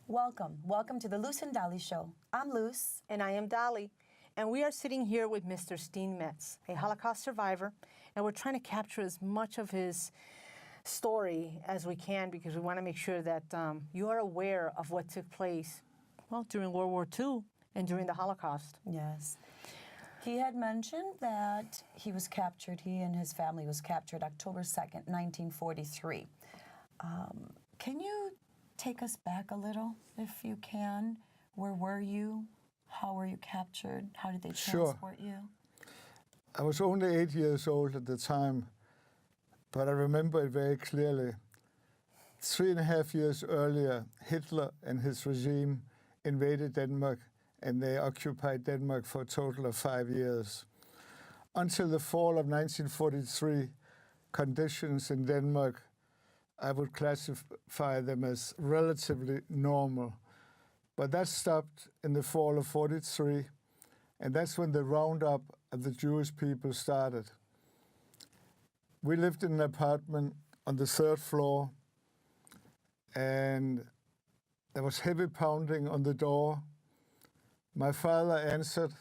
Welcome to the Luz and Dolly show. I'm Luz. And I am Dolly. And we are sitting here with Mr. Steen Metz, a Holocaust survivor, and we're trying to capture as much of his story as we can because we want to make sure that you are aware of what took place, well, during World War II and during the Holocaust. Yes. He had mentioned that he was captured, he and his family was captured October 2nd, 1943. Can you take us back a little, if you can? Where were you? How were you captured? How did they transport you? I was only 8 years old at the time, but I remember it very clearly. 3.5 years earlier, Hitler and his regime invaded Denmark, and they occupied Denmark for a total of 5 years. Until the fall of 1943, conditions in Denmark, I would classify them as relatively normal. But that stopped in the fall of 43, and that's when the roundup of the Jewish people started. We lived in an apartment on the 3rd floor, and there was heavy pounding on the door. My father answered,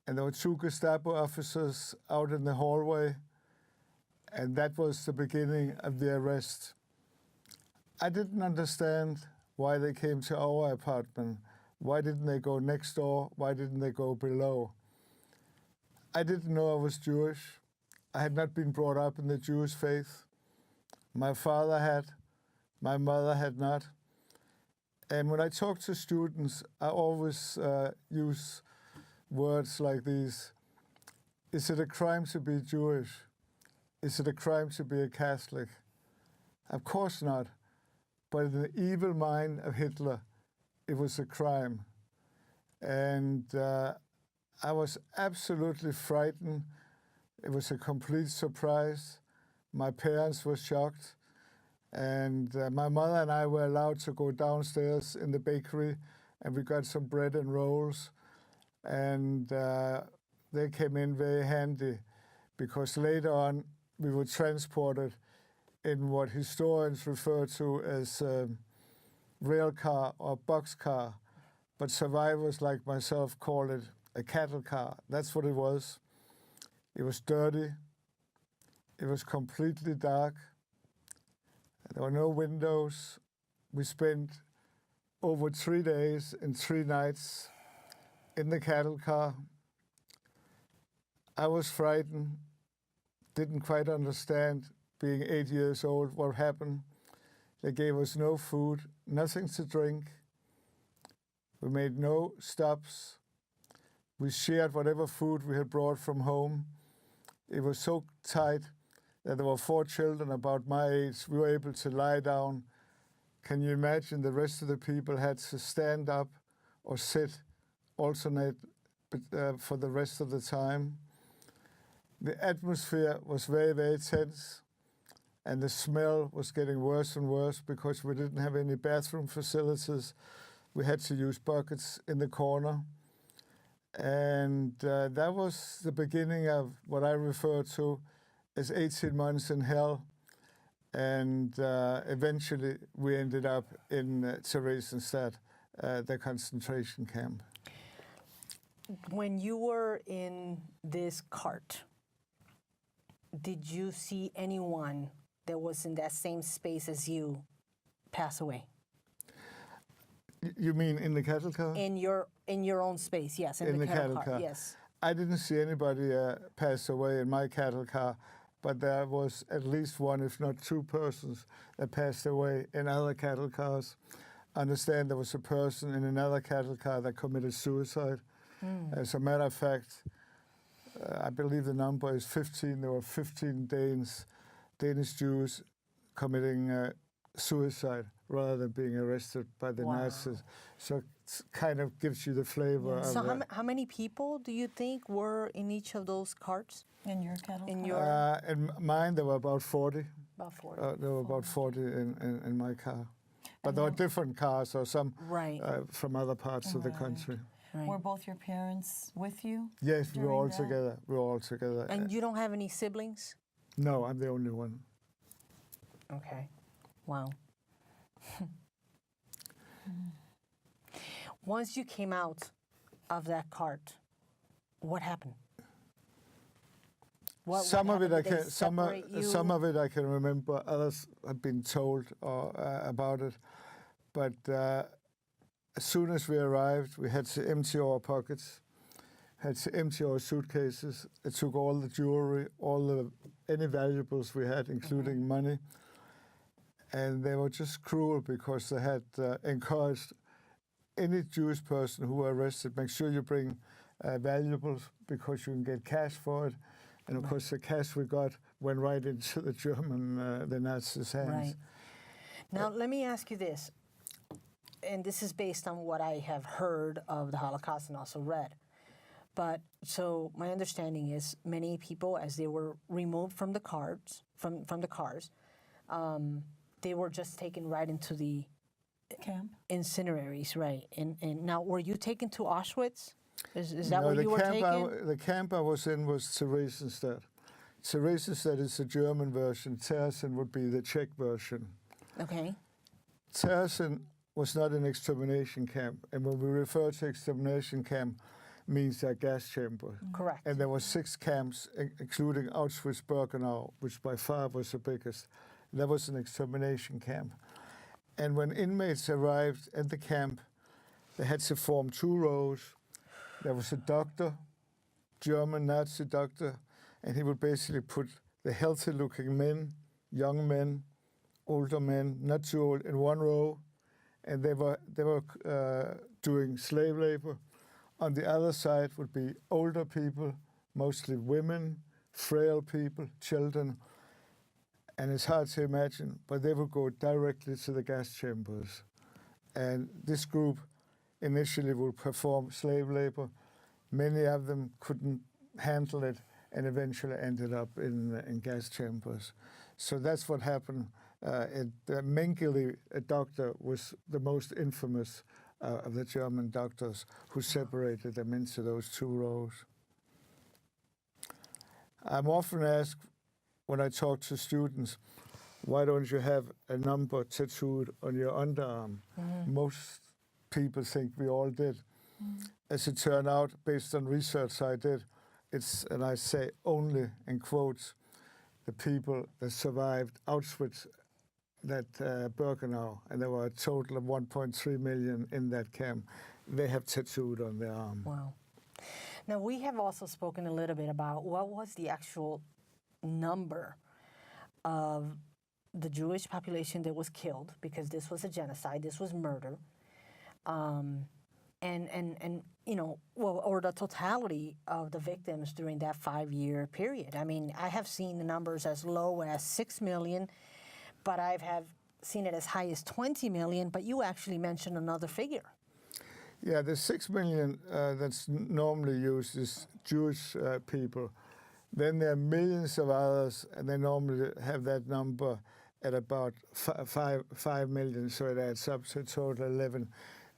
and there were 2 Gestapo officers out in the hallway, and that was the beginning of the arrest. I didn't understand why they came to our apartment. Why didn't they go next door? Why didn't they go below? I didn't know I was Jewish. I had not been brought up in the Jewish faith. My father had, my mother had not. And when I talk to students, I always use words like these. Is it a crime to be Jewish? Is it a crime to be a Catholic? Of course not. But in the evil mind of Hitler, it was a crime. And I was absolutely frightened. It was a complete surprise. My parents were shocked. And my mother and I were allowed to go downstairs in the bakery, and we got some bread and rolls. And they came in very handy, because later on we were transported in what historians refer to as rail car or boxcar, but survivors like myself call it a cattle car. That's what it was. It was dirty. It was completely dark. There were no windows. We spent over 3 days and 3 nights in the cattle car. I was frightened, didn't quite understand, being 8 years old, what happened. They gave us no food, nothing to drink. We made no stops. We shared whatever food we had brought from home. It was so tight that there were 4 children about my age. We were able to lie down. Can you imagine the rest of the people had to stand up or sit, alternate for the rest of the time? The atmosphere was very, very tense, and the smell was getting worse and worse because we didn't have any bathroom facilities. We had to use buckets in the corner. And that was the beginning of what I refer to as 18 months in hell. And eventually we ended up in Theresienstadt, the concentration camp. When you were in this cart, did you see anyone that was in that same space as you pass away? You mean in the cattle car? In your own space, yes, in the cattle car, yes. I didn't see anybody pass away in my cattle car, but there was at least 1, if not 2 persons that passed away in other cattle cars. I understand there was a person in another cattle car that committed suicide. As a matter of fact, I believe the number is 15. There were 15 Danish Jews committing suicide rather than being arrested by the Nazis. So it kind of gives you the flavor. So how many people do you think were in each of those carts? In your cattle car? In mine, there were about 40. About 40. There were about 40 in my car. But there were different cars, or some from other parts of the country. Right. Were both your parents with you? Yes, we were all together. We were all together. And you don't have any siblings? No, I'm the only one. Okay. Wow. Once you came out of that cart, what happened? Some of it happened? I Did they can, separate you? some of it I can remember. Others have been told about it. But as soon as we arrived, we had to empty our pockets, had to empty our suitcases. It took all the jewelry, any valuables we had, including money. And they were just cruel because they had encouraged any Jewish person who were arrested, make sure you bring valuables because you can get cash for it. And of course, the cash we got went right into the the Nazis' hands. Right. Now, let me ask you this, and this is based on what I have heard of the Holocaust and also read. But so my understanding is many people, as they were removed from the cars, they were just taken right into the Camp. incineraries, right? And now, were you taken to Auschwitz? Is that No, where you were taken? the camp I was in was Theresienstadt. Theresienstadt is the German version. Terezin would be the Czech version. Okay. Terezin was not an extermination camp. And when we refer to extermination camp, means a gas chamber. Correct. And there were 6 camps, including Auschwitz-Birkenau, which by far was the biggest. That was an extermination camp. And when inmates arrived at the camp, they had to form 2 rows. There was a doctor, German Nazi doctor, and he would basically put the healthy-looking men, young men, older men, not too old, in 1 row, and they were doing slave labor. On the other side would be older people, mostly women, frail people, children, and it's hard to imagine, but they would go directly to the gas chambers. And this group initially would perform slave labor. Many of them couldn't handle it and eventually ended up in gas chambers. So that's what happened. Mengele, a doctor, was the most infamous of the German doctors who separated them into those 2 rows. I'm often asked when I talk to students, why don't you have a number tattooed on your underarm? Most people think we all did. As it turned out, based on research I did, and I say only in quotes, the people that survived Auschwitz, that Birkenau, and there were a total of 1.3 million in that camp, they have tattooed on their arm. Wow. Now, we have also spoken a little bit about what was the actual number of the Jewish population that was killed, because this was a genocide, this was murder, and you know, well, or the totality of the victims during that 5-year period. I mean, I have seen the numbers as low as 6 million, but I have seen it as high as 20 million, but you actually mentioned another figure. Yeah, the 6 million that's normally used is Jewish people. Then there are millions of others, and they normally have that number at about 5 million, so it adds up to a total 11.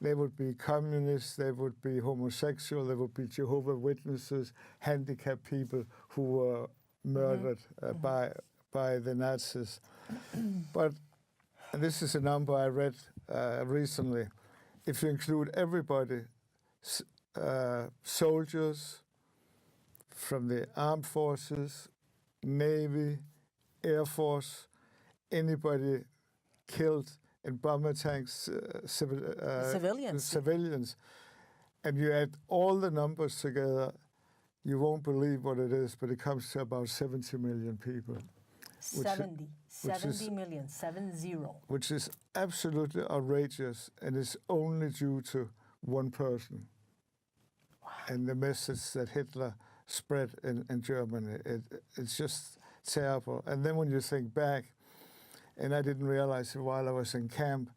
They would be communists, they would be homosexual, they would be Jehovah's Witnesses, handicapped people who were murdered by the Nazis. But and this is a number I read recently. If you include everybody, soldiers from the armed forces, Navy, Air Force, anybody killed in bomber tanks, civilians, and you add all the numbers together, you won't believe what it is, but it comes to about 70 million people. 70 million, 70. Which is absolutely outrageous, and it's only due to one person. Wow. And the message that Hitler spread in Germany, it's just terrible. And then when you think back, and I didn't realize it while I was in camp,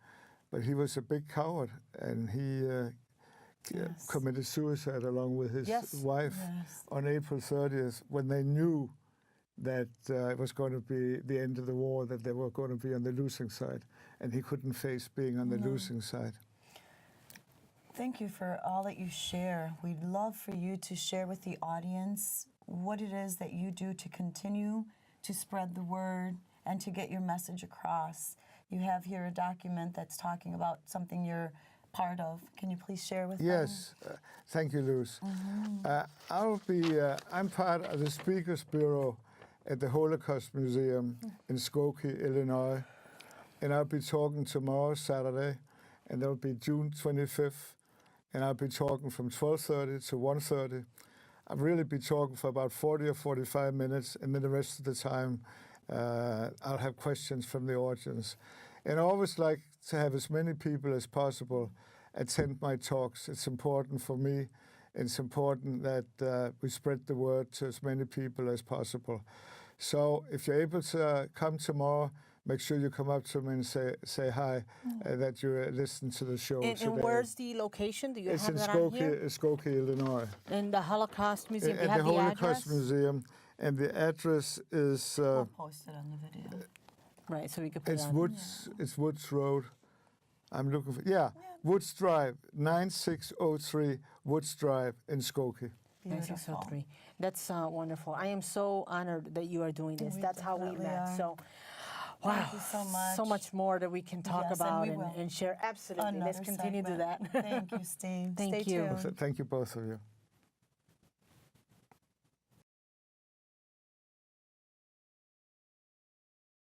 but he was a big coward, and he committed suicide along with his wife on April 30th, when they knew that it was going to be the end of the war, that they were going to be on the losing side, and he couldn't face being on the losing side. Thank you for all that you share. We'd love for you to share with the audience what it is that you do to continue to spread the word and to get your message across. you have here a document that's talking about something you're part of. Can you please share with them? Yes, thank you, Luz. I'm part of the Speakers Bureau at the Holocaust Museum in Skokie, Illinois, and I'll be talking tomorrow, Saturday, and that'll be June 25th, and I'll be talking from 12:30 to 1:30. I'll really be talking for about 40 or 45 minutes, and then the rest of the time I'll have questions from the audience. And I always like to have as many people as possible attend my talks. It's important for me. It's important that we spread the word to as many people as possible. So if you're able to come tomorrow, make sure you come up to me and say hi, that you listen to the show today. And where's the location? Do you It's have in that on here? Skokie, Illinois. In the Holocaust Museum. Do you At have the the Holocaust address? Museum, and the address is I'll post it on the video. Right, so we could put it's it on. Woods Road. I'm looking for Woods Drive, 9603 Woods Drive in Skokie. Beautiful. 9603. That's wonderful. I am so honored that you are doing this. We That's how we definitely met. are. So, wow, Thank you so much. so much more that we can talk Yes, and about we will. and share. Absolutely. Let's Another continue to do that. segment. Thank you, Steve. Thank Stay you. tuned. Thank you, both of you.